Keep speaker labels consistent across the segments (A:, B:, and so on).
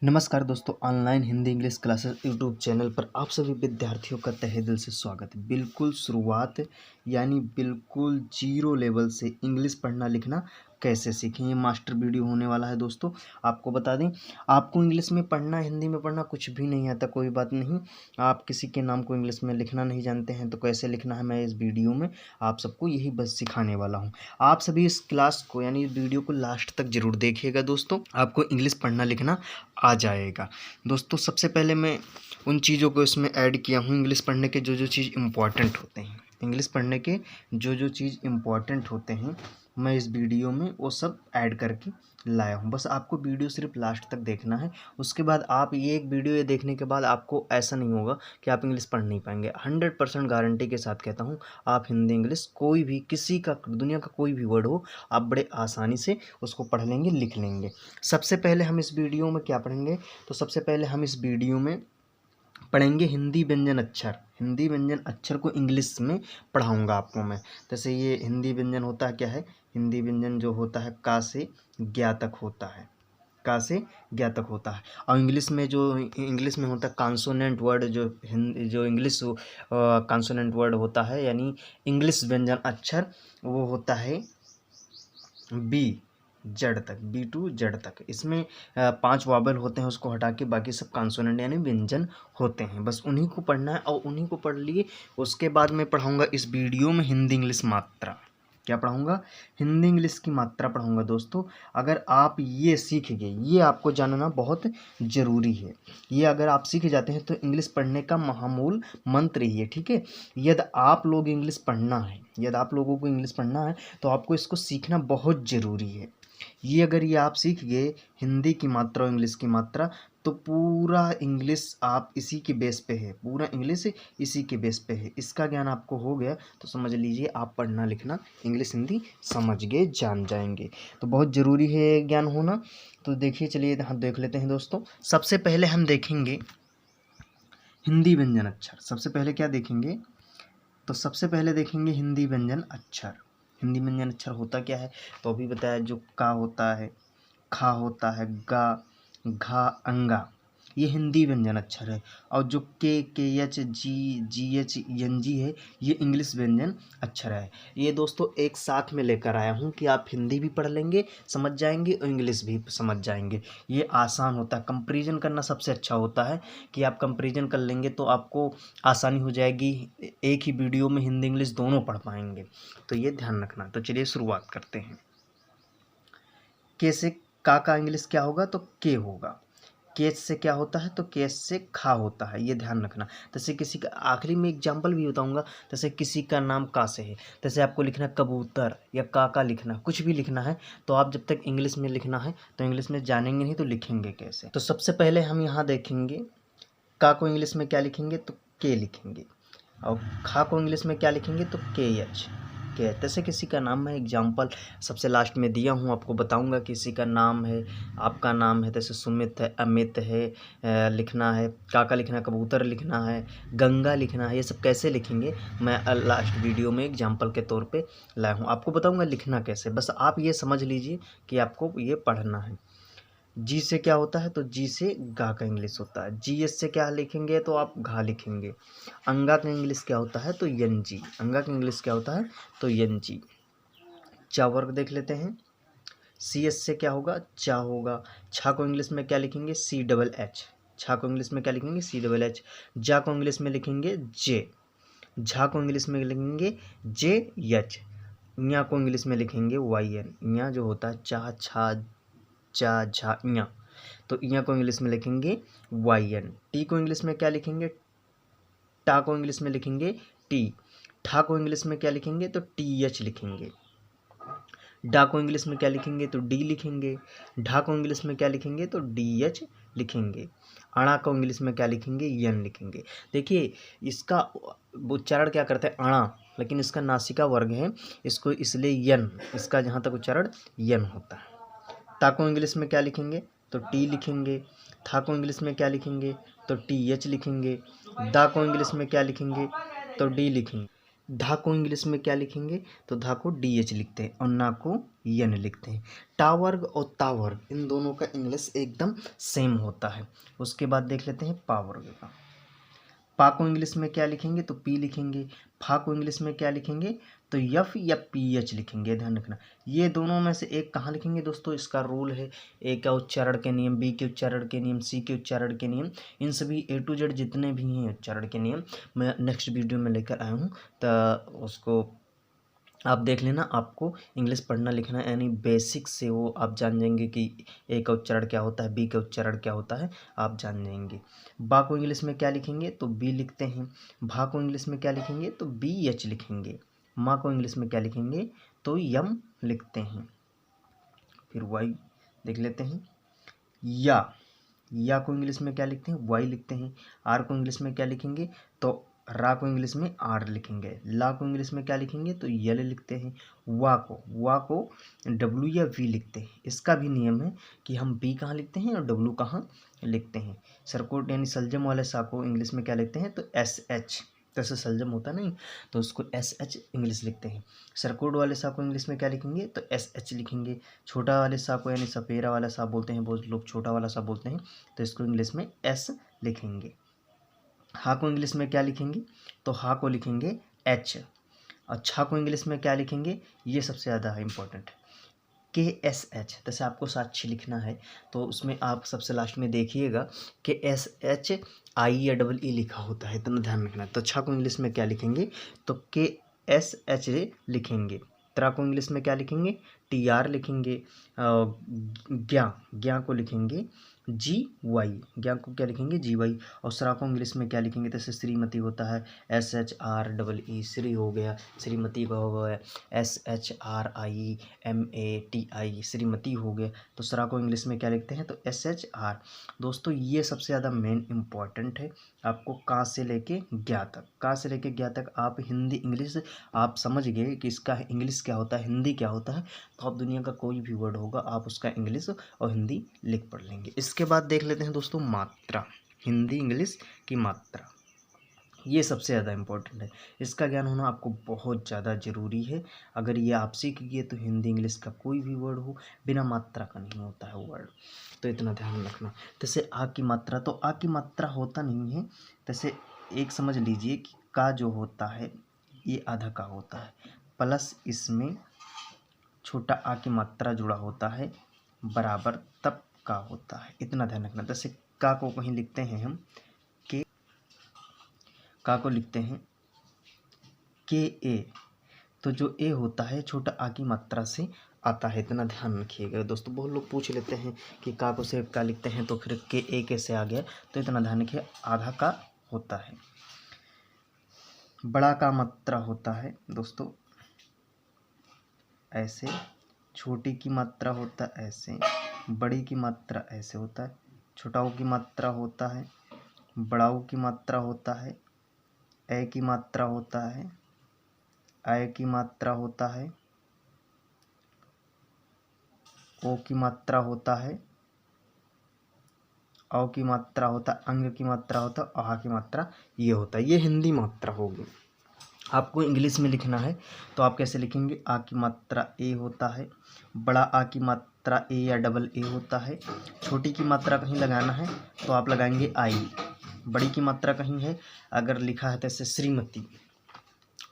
A: नमस्कार दोस्तों, online Hindi English classes YouTube channel पर आप सभी विद्यार्थियों का तहे दिल से स्वागत है। बिल्कुल शुरुआत यानी बिल्कुल जीरो लेवल से इंग्लिश पढ़ना लिखना कैसे सीखें, ये मास्टर वीडियो होने वाला है। दोस्तों आपको बता दें, आपको इंग्लिश में पढ़ना, हिंदी में पढ़ना कुछ भी नहीं आता, कोई बात नहीं। आप किसी के नाम को इंग्लिश में लिखना नहीं जानते हैं तो कैसे लिखना है, मैं इस वीडियो में आप सबको यही बस सिखाने वाला हूँ। आप सभी इस क्लास को यानी वीडियो को लास्ट तक जरूर देखिएगा। दोस्तों आपको इंग्लिश पढ़ना लिखना आ जाएगा। दोस्तों सबसे पहले मैं उन चीज़ों को इसमें ऐड किया हूँ, इंग्लिश पढ़ने के जो जो चीज़ इम्पॉर्टेंट होते हैं, इंग्लिश पढ़ने के जो जो चीज़ इम्पॉर्टेंट होते हैं मैं इस वीडियो में वो सब ऐड करके लाया हूँ। बस आपको वीडियो सिर्फ लास्ट तक देखना है। उसके बाद आप ये एक वीडियो ये देखने के बाद आपको ऐसा नहीं होगा कि आप इंग्लिश पढ़ नहीं पाएंगे। 100% गारंटी के साथ कहता हूँ, आप हिंदी इंग्लिश कोई भी, किसी का, दुनिया का कोई भी वर्ड हो, आप बड़े आसानी से उसको पढ़ लेंगे, लिख लेंगे। सबसे पहले हम इस वीडियो में क्या पढ़ेंगे, तो सबसे पहले हम इस वीडियो में पढ़ेंगे हिंदी व्यंजन अक्षर। हिंदी व्यंजन अक्षर को इंग्लिश में पढ़ाऊंगा आपको मैं। जैसे ये हिंदी व्यंजन होता है, क्या है, हिंदी व्यंजन जो होता है का से ज्ञा तक होता है, का से ज्ञा तक होता है। और इंग्लिश में जो इंग्लिश में होता है कॉन्सोनेंट वर्ड, जो इंग्लिश कॉन्सोनेंट वर्ड होता है यानी इंग्लिश व्यंजन अक्षर, वो होता है बी जड़ तक, बी टू जड़ तक। इसमें 5 वावल होते हैं, उसको हटा के बाकी सब कॉन्सोनेंट यानी व्यंजन होते हैं। बस उन्हीं को पढ़ना है और उन्हीं को पढ़ लिए। उसके बाद मैं पढ़ाऊँगा इस वीडियो में हिंदी इंग्लिश मात्रा। क्या पढ़ाऊँगा? हिंदी इंग्लिश की मात्रा पढ़ाऊँगा। दोस्तों अगर आप ये सीख गए, ये आपको जानना बहुत ज़रूरी है। ये अगर आप सीख जाते हैं तो इंग्लिश पढ़ने का महामूल मंत्र ही है, ठीक है। यदि आप लोग इंग्लिश पढ़ना है, यदि आप लोगों को इंग्लिश पढ़ना है तो आपको इसको सीखना बहुत ज़रूरी है। ये अगर ये आप सीख गए हिंदी की मात्रा और इंग्लिश की मात्रा, तो पूरा इंग्लिश आप इसी के बेस पे है, पूरा इंग्लिश इसी के बेस पे है। इसका ज्ञान आपको हो गया तो समझ लीजिए आप पढ़ना लिखना इंग्लिश हिंदी समझ गए, जान जाएंगे। तो बहुत ज़रूरी है ज्ञान होना। तो देखिए, चलिए हम देख लेते हैं। दोस्तों सबसे पहले हम देखेंगे हिंदी व्यंजन अक्षर। सबसे पहले क्या देखेंगे, तो सबसे पहले देखेंगे हिंदी व्यंजन अक्षर। हिंदी व्यंजन अक्षर होता क्या है, तो अभी बताया, जो का होता है, खा होता है, गा, घा, अंगा, ये हिंदी व्यंजन अक्षर है। और जो K H, G H, N G है, ये इंग्लिश व्यंजन अक्षर है। ये दोस्तों एक साथ में लेकर आया हूँ कि आप हिंदी भी पढ़ लेंगे, समझ जाएंगे, और इंग्लिश भी समझ जाएंगे। ये आसान होता है, कंपेरिजन करना सबसे अच्छा होता है कि आप कंपेरिजन कर लेंगे तो आपको आसानी हो जाएगी, एक ही वीडियो में हिंदी इंग्लिश दोनों पढ़ पाएंगे। तो ये ध्यान रखना। तो चलिए शुरुआत करते हैं। के से का इंग्लिश क्या होगा, तो के होगा। केस से क्या होता है, तो केस से खा होता है, ये ध्यान रखना। जैसे किसी का, आखिरी में एग्जाम्पल भी बताऊंगा। जैसे किसी का नाम का से है, जैसे आपको लिखना कबूतर या का लिखना, कुछ भी लिखना है तो आप जब तक इंग्लिश में लिखना है तो इंग्लिश में जानेंगे नहीं तो लिखेंगे कैसे। तो सबसे पहले हम यहाँ देखेंगे का को इंग्लिश में क्या लिखेंगे, तो के लिखेंगे। और खा को इंग्लिश में क्या लिखेंगे, तो के एच, के एच। जैसे किसी का नाम, मैं एग्जाम्पल सबसे लास्ट में दिया हूँ, आपको बताऊंगा। किसी का नाम है, आपका नाम है, जैसे सुमित है, अमित है, लिखना है, काका लिखना है, कबूतर लिखना है, गंगा लिखना है। ये सब कैसे लिखेंगे मैं लास्ट वीडियो में एग्जाम्पल के तौर पे लाया हूँ, आपको बताऊँगा लिखना कैसे। बस आप ये समझ लीजिए कि आपको ये पढ़ना है। जी से क्या होता है, तो जी से गा का इंग्लिश होता है। जी एस से क्या लिखेंगे, तो आप घा लिखेंगे। अंगा का इंग्लिश क्या होता है, तो यन जी। अंगा का इंग्लिश क्या होता है, तो यन जी। चा वर्ग देख लेते हैं। सी एस से क्या होगा, चा होगा। छा को इंग्लिश में क्या लिखेंगे, सी डबल एच। छा को इंग्लिश में क्या लिखेंगे, सी डबल एच। जा को इंग्लिश में लिखेंगे जे। झा को इंग्लिश में लिखेंगे जे एच। ञा को इंग्लिश में लिखेंगे वाई एन। ञा जो होता है चा, छा, चा, झा, ञा, तो ञा को इंग्लिश में लिखेंगे वाई एन। टी को इंग्लिश में क्या लिखेंगे, टा को इंग्लिश में लिखेंगे टी। ठा को इंग्लिश में क्या लिखेंगे, तो टी एच लिखेंगे। डा को इंग्लिश में क्या लिखेंगे, तो डी लिखेंगे। ढा को इंग्लिश में क्या लिखेंगे, तो डी एच लिखेंगे। अणा को इंग्लिश में क्या लिखेंगे, यन लिखेंगे। देखिए इसका उच्चारण क्या करते हैं, अणा, लेकिन इसका नासिका वर्ग है, इसको इसलिए यन, इसका जहाँ तक उच्चारण यन होता है। ता को इंग्लिश में क्या लिखेंगे, तो टी लिखेंगे। था को इंग्लिश में क्या लिखेंगे, तो टी एच लिखेंगे। दा को इंग्लिश में क्या लिखेंगे, तो डी लिखेंगे। धा को इंग्लिश में क्या लिखेंगे, तो धा को DH लिखते हैं और ना को यन लिखते हैं। टावर्ग और तावर्ग इन दोनों का इंग्लिश एकदम सेम होता है। उसके बाद देख लेते हैं पावर्ग का। पा को इंग्लिश में क्या लिखेंगे, तो पी लिखेंगे। फा को इंग्लिश में क्या लिखेंगे, तो यफ या PH लिखेंगे। ध्यान रखना, ये दोनों में से एक कहाँ लिखेंगे दोस्तों, इसका रूल है। ए का उच्चारण के नियम, बी के उच्चारण के नियम, सी के उच्चारण के नियम, इन सभी A to Z जितने भी हैं उच्चारण के नियम मैं नेक्स्ट वीडियो में लेकर आया हूँ, तो उसको आप देख लेना। आपको इंग्लिश पढ़ना लिखना यानी बेसिक से वो आप जान जाएंगे कि ए का उच्चारण क्या होता है, बी का उच्चारण क्या होता है, आप जान जाएंगे। बा को इंग्लिश में क्या लिखेंगे, तो बी लिखते हैं। भा को इंग्लिश में क्या लिखेंगे, तो BH लिखेंगे। माँ को इंग्लिश में क्या लिखेंगे, तो यम लिखते हैं। फिर वाई देख लेते हैं। या को इंग्लिश में क्या लिखते हैं, वाई लिखते हैं। आर को इंग्लिश में क्या लिखेंगे, तो रा को इंग्लिश में आर लिखेंगे। ला को इंग्लिश में क्या लिखेंगे, तो यल लिखते हैं। वा को W या V लिखते हैं। इसका भी नियम है कि हम B कहाँ लिखते हैं और W कहाँ लिखते हैं। सरकोट यानी सलजम वाले सा को इंग्लिश में क्या लिखते हैं, तो SH, जैसे सलजम होता नहीं तो उसको SH इंग्लिश लिखते हैं। सरकोट वाले सा को इंग्लिश में क्या लिखेंगे, तो SH लिखेंगे। छोटा वाले सा को यानी सपेरा वाला सा बोलते हैं, बहुत लोग छोटा वाला सा बोलते हैं, तो इसको इंग्लिश में S लिखेंगे। हा को इंग्लिश में क्या लिखेंगे, तो हा को लिखेंगे H। और छा को इंग्लिश में क्या लिखेंगे, ये सबसे ज़्यादा इंपॉर्टेंट है, KSH। जैसे आपको साक्षी लिखना है तो उसमें आप सबसे लास्ट में देखिएगा KSHI या EE लिखा होता है, इतना ध्यान रखना। तो छा को इंग्लिश में क्या लिखेंगे, तो KSH लिखेंगे। त्रा को इंग्लिश में क्या लिखेंगे, TR लिखेंगे। ज्ञा को लिखेंगे GY, ज्ञा को क्या लिखेंगे, GY। और सरा को इंग्लिश में क्या लिखेंगे, जैसे श्रीमती होता है SHREE, श्री हो गया। श्रीमती का हो गया SHRIMATI, श्रीमती हो गया। तो सरा को इंग्लिश में क्या लिखते हैं, तो SHR। दोस्तों ये सबसे ज़्यादा मेन इम्पॉर्टेंट है। आपको का से लेके ज्ञा तक, का से लेके ज्ञा तक आप हिंदी इंग्लिश आप समझ गए कि इसका इंग्लिश क्या होता है, हिंदी क्या होता है, तो आप दुनिया का कोई भी वर्ड होगा आप उसका इंग्लिश और हिंदी लिख पढ़ लेंगे। इसके बाद देख लेते हैं दोस्तों मात्रा, हिंदी इंग्लिश की मात्रा, ये सबसे ज़्यादा इम्पोर्टेंट है। इसका ज्ञान होना आपको बहुत ज़्यादा ज़रूरी है। अगर ये आप सीख गए तो हिंदी इंग्लिश का कोई भी वर्ड हो बिना मात्रा का नहीं होता है वर्ड, तो इतना ध्यान रखना। जैसे आ की मात्रा, तो आ की मात्रा होता नहीं है। जैसे एक समझ लीजिए कि का जो होता है ये आधा का होता है, प्लस इसमें छोटा आ की मात्रा जुड़ा होता है बराबर तब का होता है, इतना ध्यान रखना। जैसे का को कहीं लिखते हैं हम के, का को लिखते हैं KA, तो जो ए होता है छोटा आ की मात्रा से आता है, इतना ध्यान रखिएगा दोस्तों। बहुत लोग पूछ लेते हैं कि का को से का लिखते हैं तो फिर KA कैसे आ गया, तो इतना ध्यान रखिए आधा का होता है। बड़ा का मात्रा होता है दोस्तों ऐसे, छोटी की मात्रा होता है ऐसे, बड़ी की मात्रा ऐसे होता है, छोटाऊ की मात्रा होता है, बड़ाऊ की मात्रा होता है, ए की मात्रा होता है, आय की मात्रा होता है, ओ की मात्रा होता है, औ की मात्रा होता है, अंग की मात्रा होता है, आहा की मात्रा ये होता है। ये हिंदी मात्रा होगी। आपको इंग्लिश में लिखना है तो आप कैसे लिखेंगे, आ की मात्रा ए होता है, बड़ा आ की मात्रा ए या डबल ए होता है, छोटी की मात्रा कहीं लगाना है तो आप लगाएंगे आई, बड़ी की मात्रा कहीं है अगर लिखा है जैसे श्रीमती,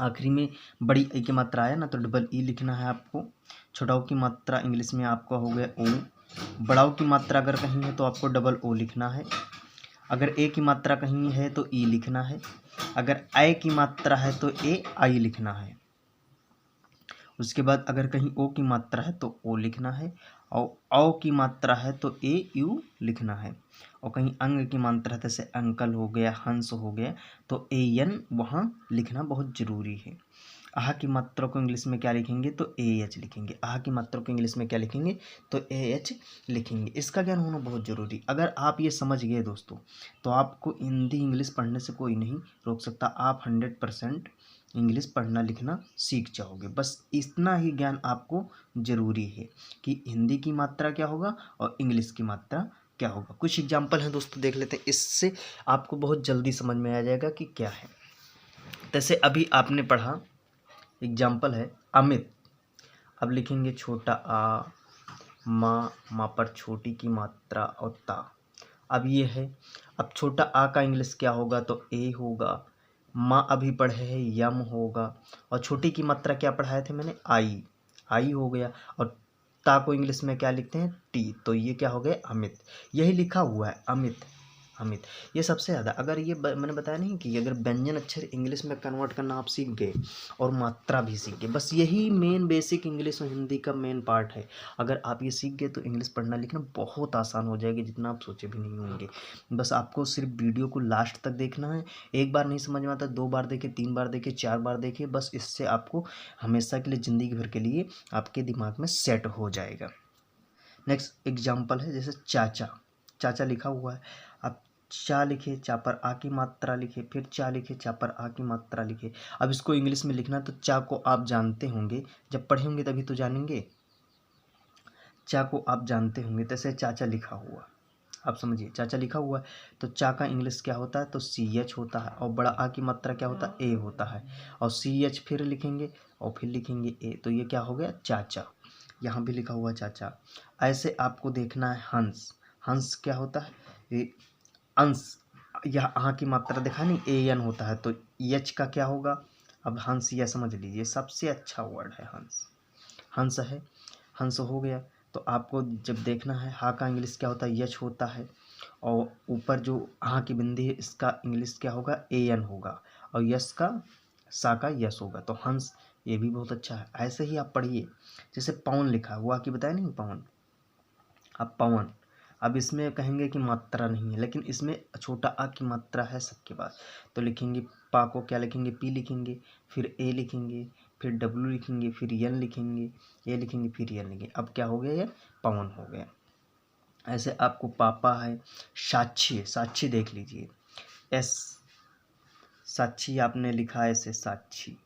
A: आखिरी में बड़ी ए की मात्रा आया ना तो डबल ई लिखना है आपको। छोटाऊ की मात्रा इंग्लिश में आपका हो गया ओ, बड़ाऊ की मात्रा अगर कहीं है तो आपको डबल ओ लिखना है, अगर ए की मात्रा कहीं है तो ई लिखना है, अगर आय की मात्रा है तो ए आई लिखना है। उसके बाद अगर कहीं ओ की मात्रा है तो ओ लिखना है, और औ की मात्रा है तो ए यू लिखना है, और कहीं अंग की मात्रा है जैसे अंकल हो गया, हंस हो गया, तो ए एन वहाँ लिखना बहुत ज़रूरी है। आहा की मात्रा को इंग्लिश में क्या लिखेंगे, तो ए एच लिखेंगे। आहा की मात्रा को इंग्लिश में क्या लिखेंगे, तो ए एच लिखेंगे। इसका ज्ञान होना बहुत ज़रूरी। अगर आप ये समझ गए दोस्तों तो आपको हिंदी इंग्लिश पढ़ने से कोई नहीं रोक सकता। आप 100% इंग्लिश पढ़ना लिखना सीख जाओगे। बस इतना ही ज्ञान आपको ज़रूरी है कि हिंदी की मात्रा क्या होगा और इंग्लिश की मात्रा क्या होगा। कुछ एग्जाम्पल हैं दोस्तों, देख लेते हैं, इससे आपको बहुत जल्दी समझ में आ जाएगा कि क्या है। जैसे अभी आपने पढ़ा, एग्जाम्पल है अमित। अब लिखेंगे छोटा आ, माँ पर छोटी की मात्रा और ता। अब ये है, अब छोटा आ का इंग्लिश क्या होगा, तो ए होगा। माँ अभी पढ़े है यम होगा, और छोटी की मात्रा क्या पढ़ाए थे मैंने, आई, आई हो गया। और ता को इंग्लिश में क्या लिखते हैं, टी। तो ये क्या हो गया, अमित। यही लिखा हुआ है अमित, अमित। ये सबसे ज़्यादा, अगर ये मैंने बताया नहीं कि अगर व्यंजन अक्षर इंग्लिश में कन्वर्ट करना आप सीख गए और मात्रा भी सीख गए, बस यही मेन बेसिक इंग्लिश और हिंदी का मेन पार्ट है। अगर आप ये सीख गए तो इंग्लिश पढ़ना लिखना बहुत आसान हो जाएगी, जितना आप सोचे भी नहीं होंगे। बस आपको सिर्फ वीडियो को लास्ट तक देखना है। एक बार नहीं समझ में आता, 2 बार देखे, 3 बार देखे, 4 बार देखे, बस इससे आपको हमेशा के लिए, ज़िंदगी भर के लिए आपके दिमाग में सेट हो जाएगा। नेक्स्ट एग्जाम्पल है जैसे चाचा। चाचा लिखा हुआ है, अब चा लिखे, चा पर आ की मात्रा लिखे, फिर चा लिखे, चा पर आ की मात्रा लिखे। अब इसको इंग्लिश में लिखना, तो चा को आप जानते होंगे, जब पढ़े होंगे तभी तो जानेंगे। चा को आप जानते होंगे, जैसे चाचा लिखा हुआ, आप समझिए चाचा लिखा हुआ है, तो चा का इंग्लिश क्या होता है, तो सी एच होता है, और बड़ा आ की मात्रा क्या होता है, ए होता है, और सी एच फिर लिखेंगे और फिर लिखेंगे ए, तो ये क्या हो गया, चाचा। यहाँ भी लिखा हुआ चाचा। ऐसे आपको देखना है हंस। हंस क्या होता है, ये अंश, यह आ की मात्रा देखा नहीं, ए एन होता है, तो एच का क्या होगा। अब हंस, यह समझ लीजिए सबसे अच्छा वर्ड है हंस। हंस है, हंस हो गया। तो आपको जब देखना है, हा का इंग्लिश क्या होता है, यच होता है, और ऊपर जो हा की बिंदी है इसका इंग्लिश क्या होगा, ए एन होगा, और यस का, सा का यस होगा, तो हंस। ये भी बहुत अच्छा है। ऐसे ही आप पढ़िए, जैसे पवन लिखा है, वो आके बताया नहीं पवन, अब पवन। अब इसमें कहेंगे कि मात्रा नहीं है, लेकिन इसमें छोटा आ की मात्रा है सबके पास, तो लिखेंगे पा को क्या लिखेंगे, पी लिखेंगे, फिर ए लिखेंगे, फिर डब्ल्यू लिखेंगे, फिर एन लिखेंगे, ए लिखेंगे, फिर एन लिखेंगे। अब क्या हो गया, ये पवन हो गया। ऐसे आपको पापा है, साक्षी है, साक्षी देख लीजिए, एस, साक्षी आपने लिखा है ऐसे, साक्षी,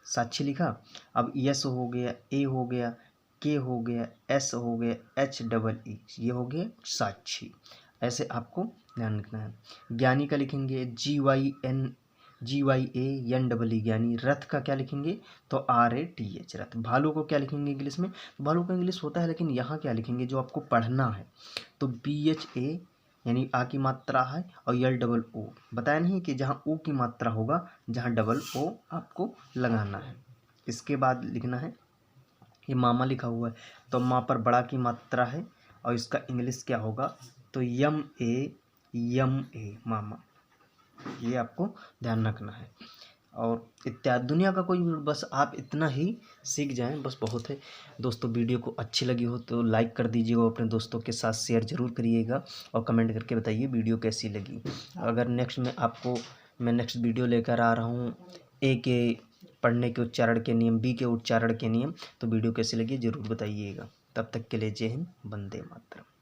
A: साक्षी लिखा। अब यस हो गया, ए हो गया, के हो गया, एस हो गया, एच डबल ई, ये हो गया साक्षी। ऐसे आपको ध्यान रखना है। ज्ञानी का लिखेंगे जी Y A N double E, ज्ञानी। रथ का क्या लिखेंगे, तो आर ए टी एच, रथ। भालू को क्या लिखेंगे इंग्लिश में, भालू का इंग्लिश होता है, लेकिन यहाँ क्या लिखेंगे जो आपको पढ़ना है, तो बी एच ए, यानी आ की मात्रा है, और यल डबल ओ। बताया नहीं कि जहाँ ओ की मात्रा होगा, जहाँ डबल ओ आपको लगाना है। इसके बाद लिखना है, ये मामा लिखा हुआ है, तो माँ पर बड़ा की मात्रा है, और इसका इंग्लिश क्या होगा, तो यम ए मामा। ये आपको ध्यान रखना है। और इत्यादि दुनिया का कोई, बस आप इतना ही सीख जाएं, बस बहुत है। दोस्तों वीडियो को अच्छी लगी हो तो लाइक कर दीजिएगा, और अपने दोस्तों के साथ शेयर ज़रूर करिएगा, और कमेंट करके बताइए वीडियो कैसी लगी। अगर मैं नेक्स्ट वीडियो लेकर आ रहा हूँ, ए के पढ़ने के उच्चारण के नियम, बी के उच्चारण के नियम, तो वीडियो कैसी लगी ज़रूर बताइएगा। तब तक के लिए जय हिंद, वंदे मातरम।